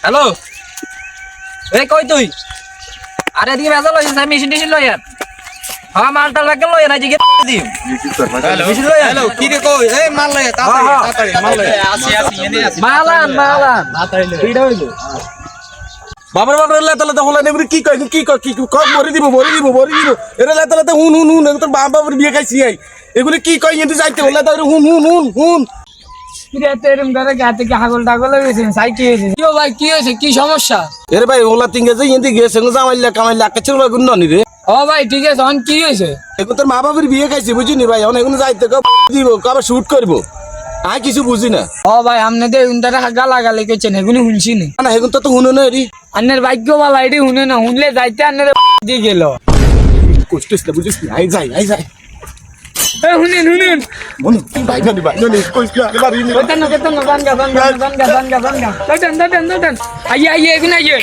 hello এই কই তুই আরে এদিকে বেজা লইছিস আমি মেশিন টেশিন লই আর হ্যাঁ মালটা লাগে লই না জিগে দিম মেশিন লই হ্যালো কি রে কই এই মাল লই তাড়াতাড়ি মাল লই আসি এনে আসি মালান তাড়াতাড়ি লই ভিড় হইলো বাবার বাবার লেতালে হলা নেবরি কি কই মরি দিব এরা লেতালে হুন তোর বাবার বিয়ে খাইছি আই এগুলি কি কই এতে যাইতে হলা তার হুন কিরে তেরম করে গাতে কি হাগল টাগল হইছেন সাই কি হইছে কি ভাই কি হইছে কি সমস্যা এরে ভাই ওলা তিনগে যে এতে গেছে জামাইলা কামাইলা আকাছের লাগুন ননি রে ও ভাই ঠিক আছে অন কি হইছে এখন তোর মা বাবার বিয়ে খাইছি বুঝিনি ভাই অন এখন যাইতে দিব আবার শুট করব আই কিছু বুঝি না ও ভাই আমনে দে উনটারা গালাগালি কইছেন এগুনি শুনছি না না এখন তো হুনো না রে আন্নের ভাগ্য বালা এডি শুনে না শুনলে যাইতে আন্নের দি গেল কষ্টস না বুঝিস না আই যাই এ শুনেন মনে কি ভাই ননি কইস না বাড়ি নি কতন গান গা আইয়ে এগুনা আইয়ে